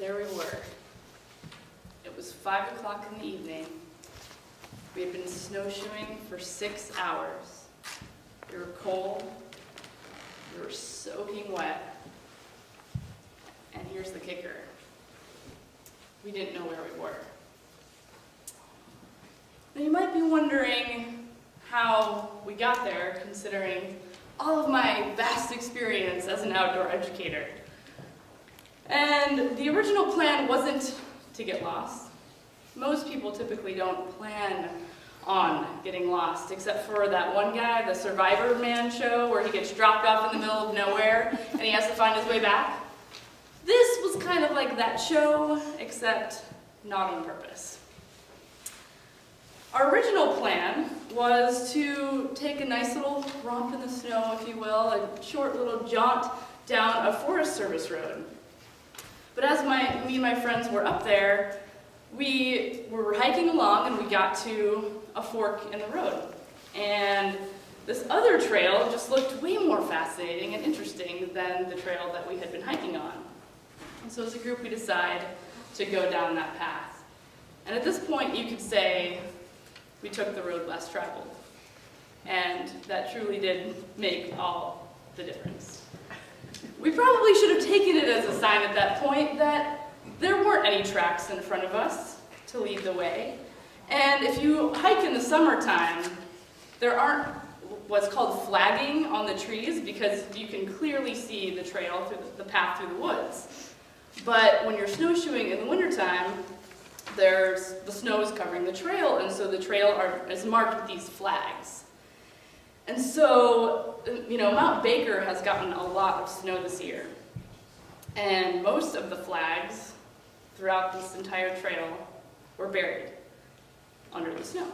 there we were. It was 5 o'clock in the evening. We had been snowshoeing for 6 hours. We were cold. We were soaking wet. And here's the kicker. We didn't know where we were. Now you might be wondering how we got there, considering all of my vast experience as an outdoor educator. And the original plan wasn't to get lost. Most people typically don't plan on getting lost, except for that one guy, the Survivor Man show, where he gets dropped off in the middle of nowhere and he has to find his way back. This was kind of like that show, except not on purpose. Our original plan was to take a nice little romp in the snow, if you will, a short little jaunt down a Forest Service road. But as me and my friends were up there, we were hiking along and we got to a fork in the road. And this other trail just looked way more fascinating and interesting than the trail that we had been hiking on. And so as a group we decided to go down that path. And at this point you could say we took the road less traveled. And that truly did make all the difference. We probably should have taken it as a sign at that point that there weren't any tracks in front of us to lead the way. And if you hike in the summertime, there aren't what's called flagging on the trees because you can clearly see the trail through the path through the woods. But when you're snowshoeing in the wintertime, the snow is covering the trail, and so the trail is marked with these flags. And so, Mount Baker has gotten a lot of snow this year. And most of the flags throughout this entire trail were buried under the snow.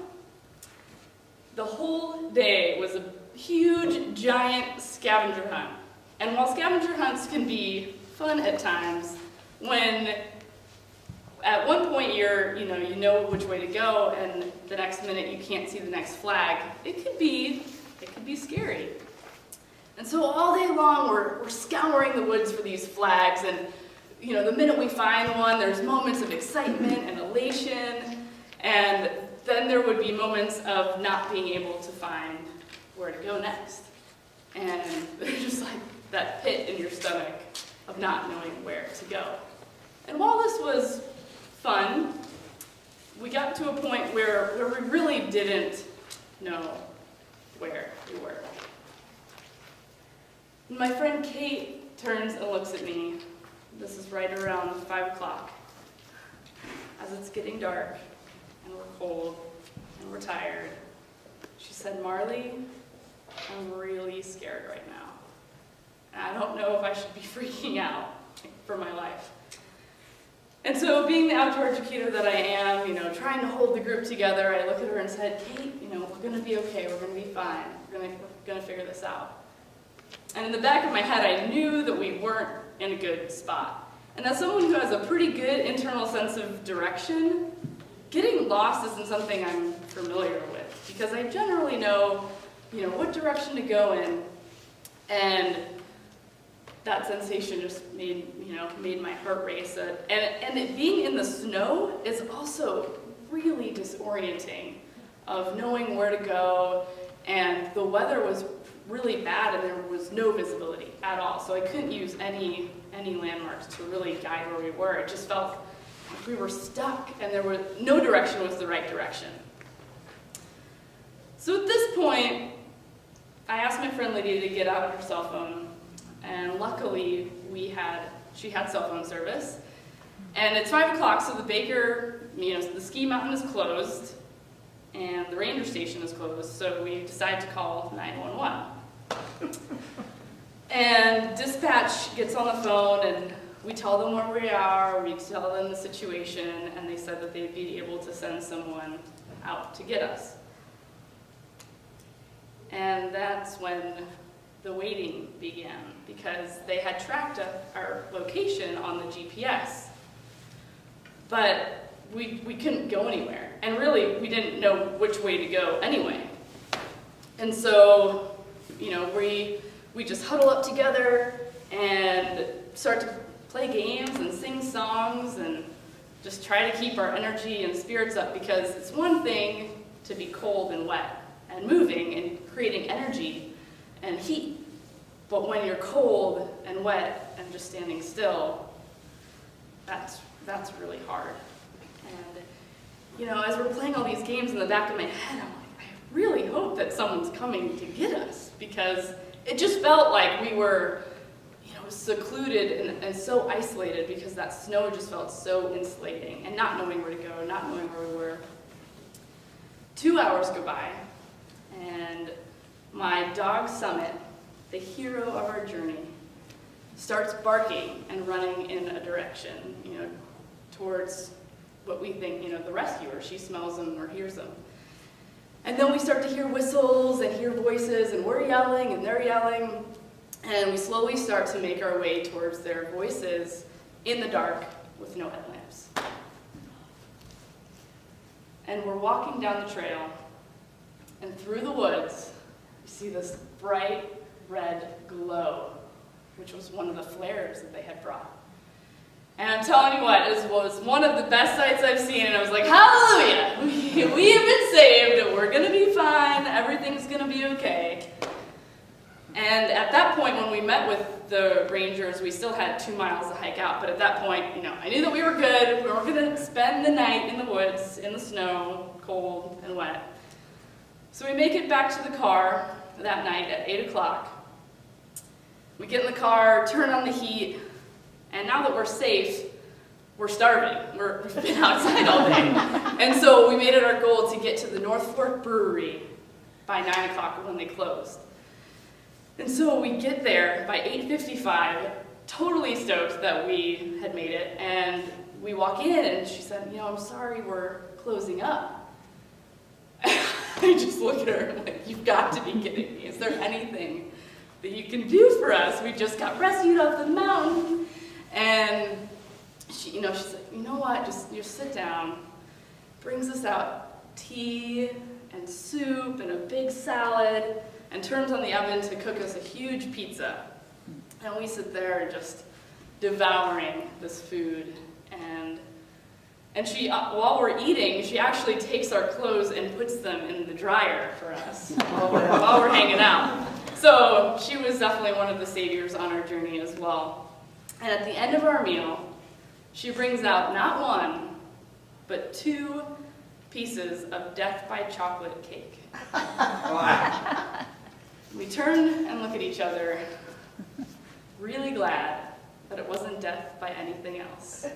The whole day was a huge, giant scavenger hunt. And while scavenger hunts can be fun at times, when at one point you know which way to go, and the next minute you can't see the next flag, it could be scary. And so all day long we're scouring the woods for these flags, and the minute we find one, there's moments of excitement and elation, and then there would be moments of not being able to find where to go next. And there's just like that pit in your stomach of not knowing where to go. And while this was fun, we got to a point where we really didn't know where we were. My friend Kate turns and looks at me. This is right around 5 o'clock, as it's getting dark, and we're cold, and we're tired. She said, "Marley, I'm really scared right now. And I don't know if I should be freaking out for my life." And so being the outdoor educator that I am, trying to hold the group together, I looked at her and said, "Kate, we're going to be okay, we're going to be fine, we're going to figure this out." And in the back of my head, I knew that we weren't in a good spot. And as someone who has a pretty good internal sense of direction, getting lost isn't something I'm familiar with, because I generally know, what direction to go in, and that sensation just made my heart race. And it being in the snow is also really disorienting, of knowing where to go, and the weather was really bad and there was no visibility at all. So I couldn't use any landmarks to really guide where we were. It just felt like we were stuck and no direction was the right direction. So at this point, I asked my friend Lydia to get out her cell phone, and luckily she had cell phone service. And it's 5 o'clock, so the Baker, the ski mountain is closed, and the ranger station is closed, so we decided to call 911. And dispatch gets on the phone, and we tell them where we are, we tell them the situation, and they said that they'd be able to send someone out to get us. And that's when the waiting began, because they had tracked our location on the GPS. But we couldn't go anywhere. And really, we didn't know which way to go anyway. And so, we just huddle up together and start to play games and sing sing songs and just try to keep our energy and spirits up, because it's one thing to be cold and wet and moving and creating energy and heat. But when you're cold and wet and just standing still, that's really hard. And, you know, as we're playing all these games, in the back of my head, I'm like, I really hope that someone's coming to get us, because it just felt like we were, you know, secluded and so isolated, because that snow just felt so insulating, and not knowing where to go, not knowing where we were. 2 hours go by, and my dog Summit, the hero of our journey, starts barking and running in a direction, you know, towards what we think, you know, the rescuer. She smells them or hears them. And then we start to hear whistles and hear voices, and we're yelling and they're yelling, and we slowly start to make our way towards their voices in the dark with no headlamps. And we're walking down the trail, and through the woods, we see this bright red glow, which was one of the flares that they had brought. And I'm telling you what, it was one of the best sights I've seen, and I was like, hallelujah! We have been saved, we're going to be fine, everything's going to be okay. And at that point, when we met with the rangers, we still had 2 miles to hike out, but at that point, you know, I knew that we were good. We weren't going to spend the night in the woods, in the snow, cold and wet. So we make it back to the car that night at 8 o'clock. We get in the car, turn on the heat, and now that we're safe, we're starving. We've been outside all day. And so we made it our goal to get to the North Fork Brewery by 9 o'clock when they closed. And so we get there by 8:55, totally stoked that we had made it, and we walk in, and she said, you know, I'm sorry, we're closing up. I just look at her, I'm like, you've got to be kidding me. Is there anything that you can do for us? We just got rescued off the mountain. And she, you know, she's like, you know what, just sit down. Brings us out tea and soup and a big salad, and turns on the oven to cook us a huge pizza. And we sit there just devouring this food. And she, while we're eating, she actually takes our clothes and puts them in the dryer for us while we're hanging out. So she was definitely one of the saviors on our journey as well. And at the end of our meal, she brings out not one, but 2 pieces of death by chocolate cake. We turn and look at each other, really glad that it wasn't death by anything else.